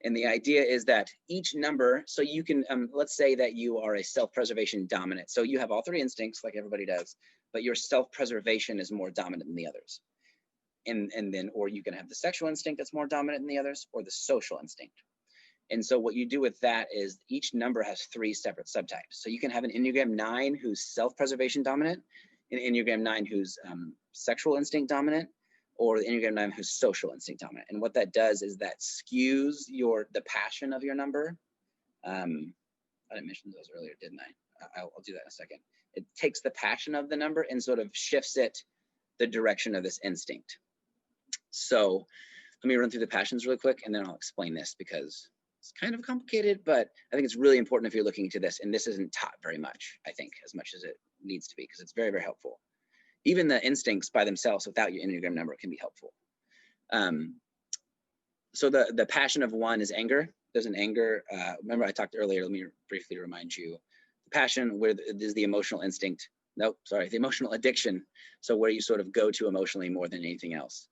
Speaker 2: And the idea is that each number, so you can, let's say that you are a self-preservation dominant. So you have all 3 instincts like everybody does, but your self-preservation is more dominant than the others. And then, or you can have the sexual instinct that's more dominant than the others, or the social instinct. And so what you do with that is each number has 3 separate subtypes. So you can have an Enneagram 9 who's self-preservation dominant, an Enneagram 9 who's sexual instinct dominant, or the Enneagram 9 who's social instinct dominant. And what that does is that skews the passion of your number. I didn't mention those earlier, didn't I? I'll do that in a second. It takes the passion of the number and sort of shifts it the direction of this instinct. So let me run through the passions really quick, and then I'll explain this because it's kind of complicated, but I think it's really important if you're looking into this, and this isn't taught very much, I think, as much as it needs to be, because it's very, very helpful. Even the instincts by themselves without your Enneagram number can be helpful. So the passion of 1 is anger. There's an anger, remember I talked earlier, let me briefly remind you. The passion where is the emotional instinct. Nope, sorry, the emotional addiction. So where you sort of go to emotionally more than anything else.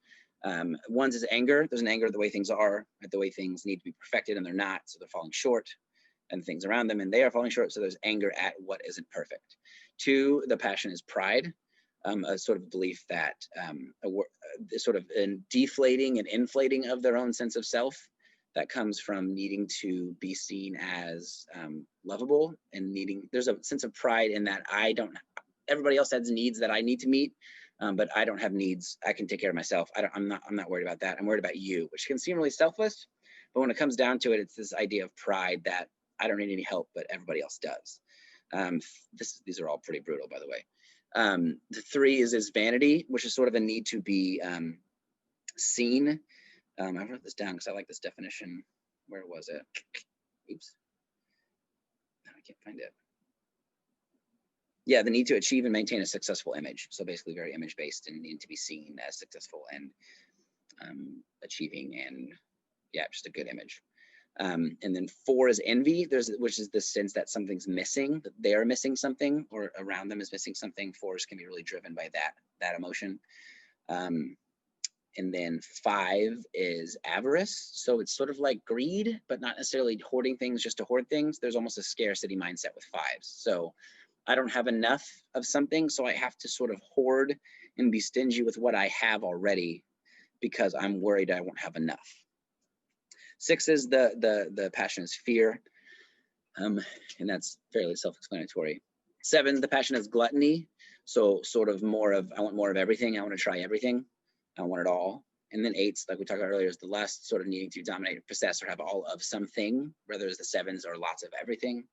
Speaker 2: 1's is anger. There's an anger at the way things are, at the way things need to be perfected and they're not, so they're falling short, and things around them and they are falling short, so there's anger at what isn't perfect. 2, the passion is pride, a sort of belief that sort of a deflating and inflating of their own sense of self that comes from needing to be seen as lovable and there's a sense of pride in that everybody else has needs that I need to meet, but I don't have needs. I can take care of myself. I'm not worried about that. I'm worried about you, which can seem really selfless, but when it comes down to it, it's this idea of pride that I don't need any help, but everybody else does. These are all pretty brutal, by the way. The 3 is vanity, which is sort of a need to be seen. I wrote this down because I like this definition. Where was it? Oops. I can't find it. Yeah, the need to achieve and maintain a successful image. So basically very image-based and need to be seen as successful and achieving and Yeah, just a good image. And then 4 is envy, which is the sense that something's missing, that they're missing something or around them is missing something. 4s can be really driven by that emotion. And then 5 is avarice. So it's sort of like greed, but not necessarily hoarding things just to hoard things. There's almost a scarcity mindset with 5s. So I don't have enough of something, so I have to sort of hoard and be stingy with what I have already because I'm worried I won't have enough. 6 is the passion is fear, and that's fairly self-explanatory. 7, the passion is gluttony. So sort of more of, I want more of everything. I want to try everything. I want it all. And then 8, like we talked about earlier, is the last sort of needing to dominate, possess, or have all of something, whether it's the 7s or lots of everything.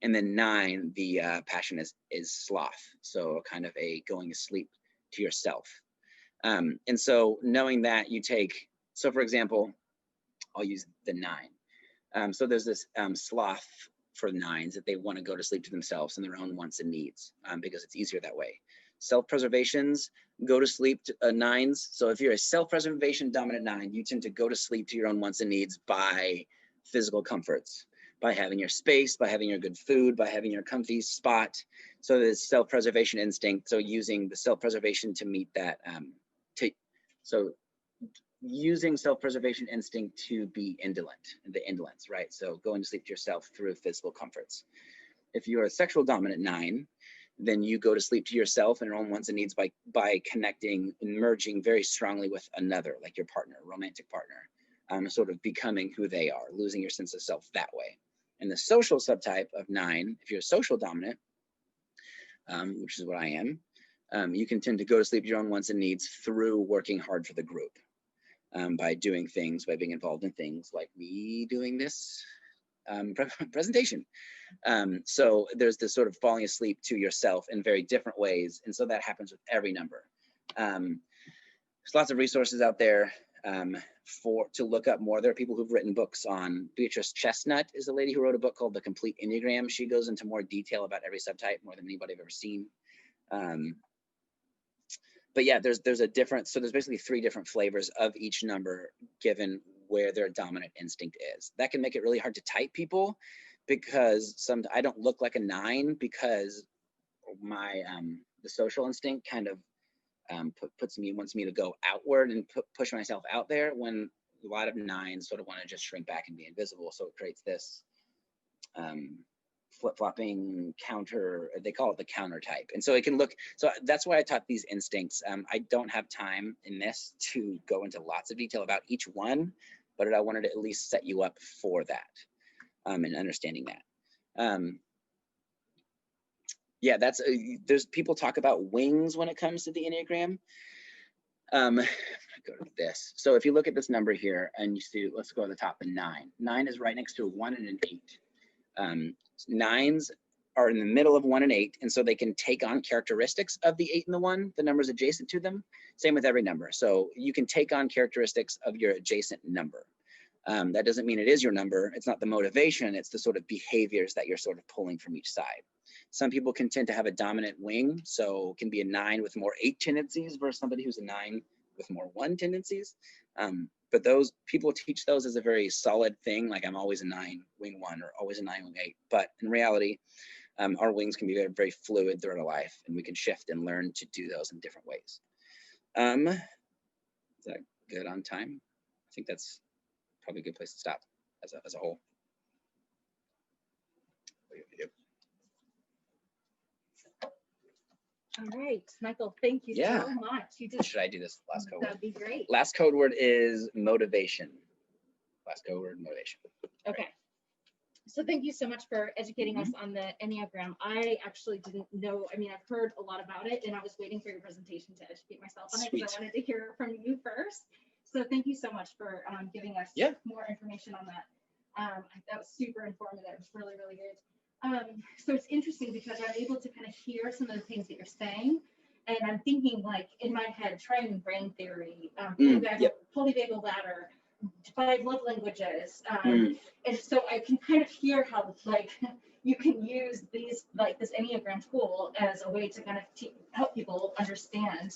Speaker 2: And then 9, the passion is sloth. So kind of a going to sleep to yourself. And so knowing that you take, so for example, I'll use the 9. So there's this sloth for 9s that they want to go to sleep to themselves and their own wants and needs because it's easier that way. Self-preservations go to sleep to 9s. So if you're a self-preservation dominant 9, you tend to go to sleep to your own wants and needs by physical comforts, by having your space, by having your good food, by having your comfy spot. So there's self-preservation instinct. So using the self-preservation to meet that, using self-preservation instinct to be indolent, the indolence, right? So going to sleep to yourself through physical comforts. If you're a sexual dominant 9, then you go to sleep to yourself and your own wants and needs by connecting and merging very strongly with another, like your partner, romantic partner, sort of becoming who they are, losing your sense of self that way. And the social subtype of 9, if you're a social dominant, which is what I am, you can tend to go to sleep to your own wants and needs through working hard for the group. By doing things, by being involved in things like me doing this presentation. So there's this sort of falling asleep to yourself in very different ways. And so that happens with every number. There's lots of resources out there to look up more. There are people who've written books on, Beatrice Chestnut is a lady who wrote a book called The Complete Enneagram. She goes into more detail about every subtype, more than anybody I've ever seen. But yeah, there's a different, so there's basically 3 different flavors of each number given where their dominant instinct is. That can make it really hard to type people because I don't look like a 9 because my the social instinct kind of wants me to go outward and push myself out there, when a lot of 9s sort of want to just shrink back and be invisible. So it creates this flip-flopping counter, they call it the counter type. And so it can look, so that's why I taught these instincts. I don't have time in this to go into lots of detail about each one, but I wanted to at least set you up for that and understanding that. Yeah, there's people talk about wings when it comes to the Enneagram. Go to this. So if you look at this number here and you see, let's go to the top, the 9. 9 is right next to a 1 and an 8. 9s are in the middle of 1 and 8, and so they can take on characteristics of the 8 and the 1, the numbers adjacent to them. Same with every number. So you can take on characteristics of your adjacent number. That doesn't mean it is your number. It's not the motivation. It's the sort of behaviors that you're sort of pulling from each side. Some people can tend to have a dominant wing, so can be a 9 with more 8 tendencies versus somebody who's a 9 with more 1 tendencies. But those people teach those as a very solid thing, like I'm always a 9 wing 1 or always a 9 wing 8. But in reality, our wings can be very, very fluid throughout our life, and we can shift and learn to do those in different ways. Is that good on time? I think that's probably a good place to stop as a whole.
Speaker 1: All right, Michael, thank you so much.
Speaker 2: Should I do this last code word?
Speaker 1: That'd be great.
Speaker 2: Last code word is motivation. Last code word, motivation.
Speaker 1: Okay. So thank you so much for educating us on the Enneagram. I actually didn't know, I mean, I've heard a lot about it, and I was waiting for your presentation to educate myself on it because I wanted to hear from you first. So thank you so much for giving us more information on that. That was super informative, really, really good. So it's interesting because I'm able to kind of hear some of the things that you're saying, and I'm thinking like in my head, triune brain theory, polyvagal ladder, 5 love languages, and so I can kind of hear how like you can use these like this Enneagram tool as a way to kind of help people understand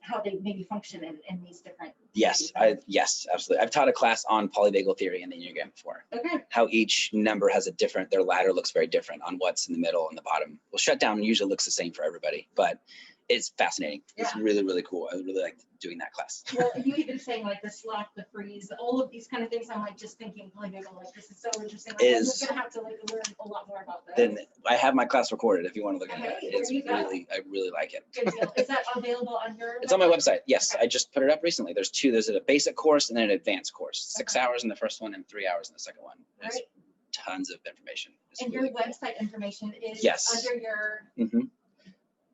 Speaker 1: how they maybe function in these different
Speaker 2: Yes, absolutely. I've taught a class on polyvagal theory in the Enneagram before.
Speaker 1: Okay.
Speaker 2: How each number has a different, their ladder looks very different on what's in the middle and the bottom. Well, shutdown usually looks the same for everybody, but it's fascinating. Yeah. It's really, really cool. I really like doing that class.
Speaker 1: Well, you even saying like the slot, the freeze, all of these kind of things. I'm like just thinking polyvagal, like this is so interesting. Like, I'm just gonna have to like learn a lot more about this.
Speaker 2: Then I have my class recorded if you want to look at it. It's
Speaker 1: really,
Speaker 2: I really like it.
Speaker 1: Good deal. Is that available on your
Speaker 2: It's on my website. Yes, okay. I just put it up recently. There's two. There's a basic course and then an advanced course. 6 hours in the first one and 3 hours in the second one. There's tons of information. It's
Speaker 1: and
Speaker 2: really
Speaker 1: your website information is under your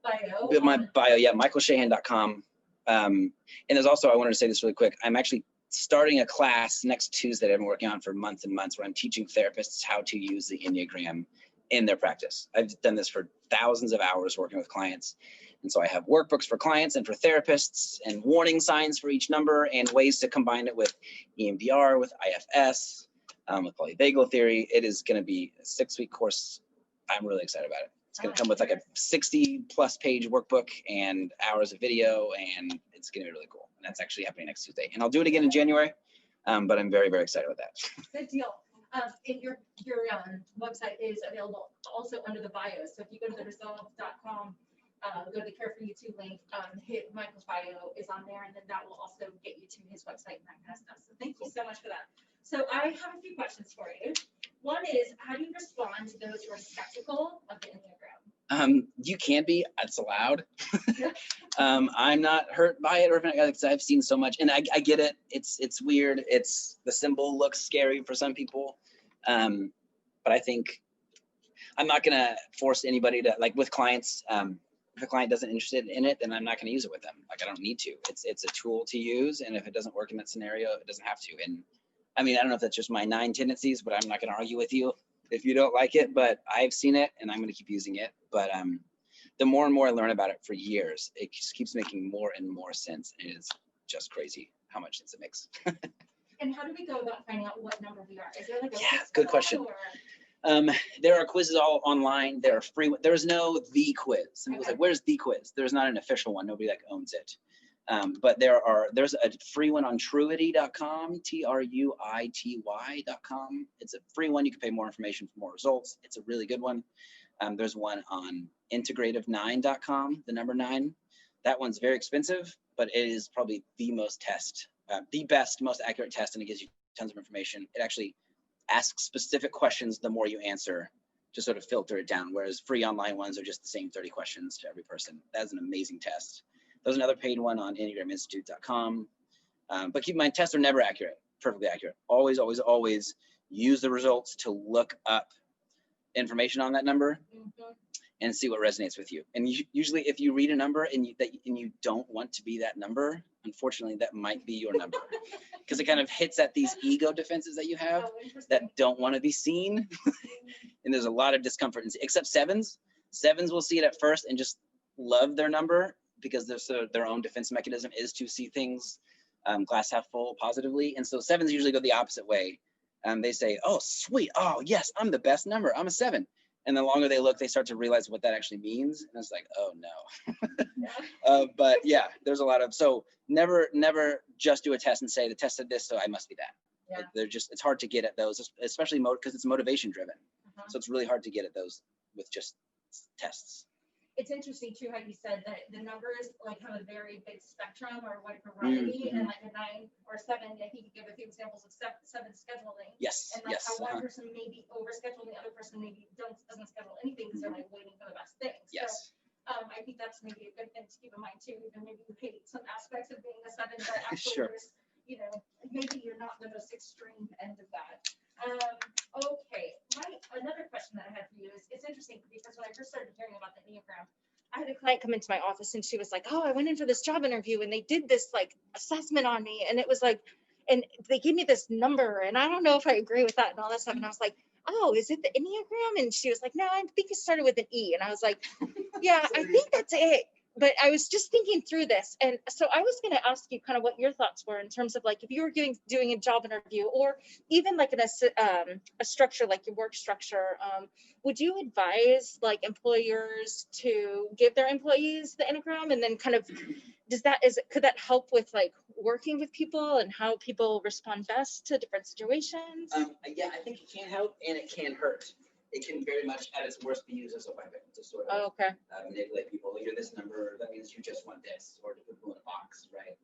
Speaker 1: bio.
Speaker 2: My bio, yeah, michaelshahan.com. And there's also, I wanted to say this really quick. I'm actually starting a class next Tuesday that I've been working on for months and months where I'm teaching therapists how to use the Enneagram in their practice. I've done this for thousands of hours working with clients. And so I have workbooks for clients and for therapists and warning signs for each number and ways to combine it with EMDR, with IFS, with polyvagal theory. It is going to be a 6-week course. I'm really excited about it. It's going to come with like a 60+ page workbook and hours of video, and it's going to be really cool. And that's actually happening next Tuesday. And I'll do it again in January, but I'm very, very excited with that.
Speaker 1: Good deal. And your website is available also under the bio. So if you go to the resolve.com, go to the CARE4U2 link, hit Michael's bio is on there, and then that will also get you to his website and that kind of stuff. So thank you so much for that. So I have a few questions for you. One is, how do you respond to those who are skeptical of the Enneagram?
Speaker 2: You can be, it's allowed. I'm not hurt by it, or because I've seen so much, and I get it. It's weird. The symbol looks scary for some people, but I think I'm not gonna force anybody to, like with clients. If a client doesn't interested in it, then I'm not gonna use it with them. Like I don't need to. It's a tool to use, and if it doesn't work in that scenario, it doesn't have to. And I mean, I don't know if that's just my 9 tendencies, but I'm not gonna argue with you if you don't like it, but I've seen it and I'm going to keep using it. But the more and more I learn about it for years, it just keeps making more and more sense. And it is just crazy how much sense it makes.
Speaker 1: And how do we go about finding out what number we are? Is there like a
Speaker 2: good question. There are quizzes all online. There are free. There's no the quiz. Some people say, where's the quiz? There's not an official one. Nobody like owns it. But there's a free one on truity.com, TRUITY.com. It's a free one. You can pay more information for more results. It's a really good one. There's one on integrative9.com, the number 9. That one's very expensive, but it is probably the best, most accurate test, and it gives you tons of information. It actually asks specific questions the more you answer to sort of filter it down, whereas free online ones are just the same 30 questions to every person. That's an amazing test. There's another paid one on enneagraminstitute.com. But keep in mind, tests are never accurate, perfectly accurate. Always, always, always use the results to look up information on that number and see what resonates with you. And usually if you read a number and you don't want to be that number, unfortunately, that might be your number. Because it kind of hits at these ego defenses that you have that don't want to be seen. And there's a lot of discomfort, except sevens. Sevens will see it at first and just love their number, because their own defense mechanism is to see things glass half full positively. And so sevens usually go the opposite way. They say, oh, sweet. Oh, yes, I'm the best number. I'm a 7. And the longer they look, they start to realize what that actually means. And it's like, oh, no. But yeah, there's a lot of, so never just do a test and say the test said this, so I must be that. Yeah. It's hard to get at those, especially because it's motivation driven. So it's really hard to get at those with just tests.
Speaker 1: It's interesting too how you said that the numbers like have a very big spectrum or wide variety, and like a 9 or 7. I think you give a few examples of 7 scheduling.
Speaker 2: Yes.
Speaker 1: And like how one person may be over scheduled, the other person maybe doesn't schedule anything because they're like waiting for the best thing.
Speaker 2: Yes.
Speaker 1: So I think that's maybe a good thing to keep in mind too. Even maybe you hate some aspects of being a 7, but actually there's, maybe you're not the most extreme end of that. Okay, another question that I had for you is, it's interesting because when I first started hearing about the Enneagram, I had a client come into my office and she was like, oh, I went in for this job interview and they did this like assessment on me, and it was like, and they gave me this number and I don't know if I agree with that and all that stuff. And I was like, oh, is it the Enneagram? And she was like, no, I think it started with an E. And I was like, yeah, I think that's it. But I was just thinking through this. And so I was going to ask you kind of what your thoughts were in terms of like, if you were doing a job interview or even like a structure, like your work structure, would you advise like employers to give their employees the Enneagram? And then kind of, could that help with like working with people and how people respond best to different situations?
Speaker 2: Yeah, I think it can help and it can hurt. It can very much at its worst be used as a weapon to sort of
Speaker 1: Okay.
Speaker 2: manipulate people. You're this number, that means you just want this, or to put people in a box, right?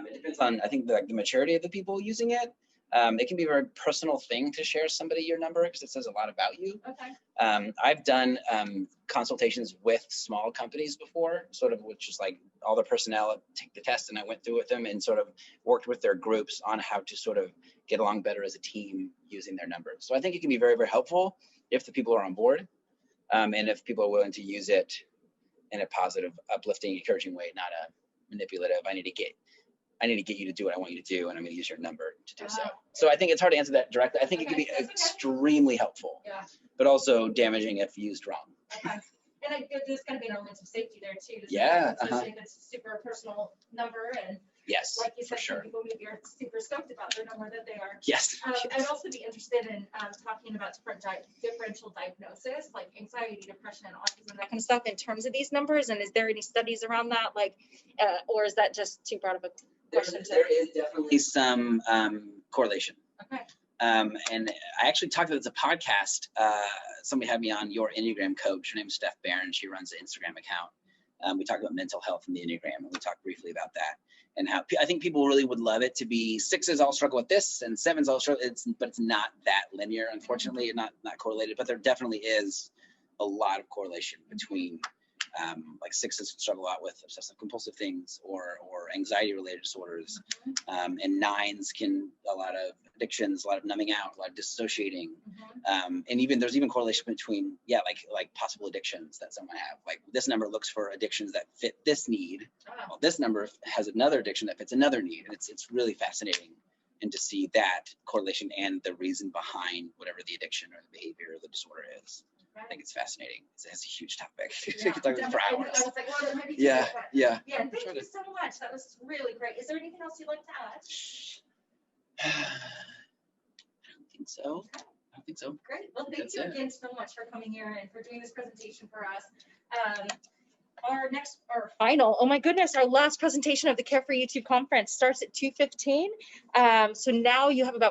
Speaker 2: It depends on, I think, the maturity of the people using it. It can be a very personal thing to share somebody your number because it says a lot about you.
Speaker 1: Okay.
Speaker 2: I've done consultations with small companies before, sort of, which is like all the personnel take the test, and I went through with them and sort of worked with their groups on how to sort of get along better as a team using their numbers. So I think it can be very, very helpful if the people are on board, and if people are willing to use it in a positive, uplifting, encouraging way, not a manipulative, I need to get you to do what I want you to do, and I'm going to use your number to do so. So I think it's hard to answer that directly. I think it can be extremely helpful, but also damaging if used wrong.
Speaker 1: Okay. And there's going to be an element of safety there too.
Speaker 2: Yeah.
Speaker 1: Especially if it's a super personal number, and
Speaker 2: yes,
Speaker 1: like you said,
Speaker 2: for sure.
Speaker 1: people maybe are super stoked about their number that they are.
Speaker 2: Yes.
Speaker 1: I'd also be interested in talking about differential diagnosis, like anxiety, depression, and autism, that kind of stuff in terms of these numbers. And is there any studies around that? Like, or is that just too broad of a question?
Speaker 2: There is definitely some correlation.
Speaker 1: Okay.
Speaker 2: And I actually talked about, it's a podcast. Somebody had me on, your Enneagram coach. Her name's Steph Barron. She runs the Instagram account. We talked about mental health and the Enneagram, and we talked briefly about that. And how I think people really would love it to be 6s all struggle with this and 7s all struggle. But it's not that linear, unfortunately, not correlated. But there definitely is a lot of correlation between like 6s struggle a lot with obsessive compulsive things or anxiety related disorders, and 9s can a lot of addictions, a lot of numbing out, a lot of dissociating, and there's even correlation between like possible addictions that someone have. Like this number looks for addictions that fit this need, while this number has another addiction that fits another need, and it's really fascinating. And to see that correlation and the reason behind whatever the addiction or the behavior or the disorder is. I think it's fascinating. It's a huge topic.
Speaker 1: Yeah,
Speaker 2: for hours.
Speaker 1: I was like, well, there might be
Speaker 2: Yeah.
Speaker 1: Yeah, thank you so much. That was really great. Is there anything else you'd like to add?
Speaker 2: I don't think so. I don't think so.
Speaker 1: Great. Well, thank you again so much for coming here and for doing this presentation for us. Our final, oh my goodness, our last presentation of the CARE4U2 conference starts at 2:15. So now you have about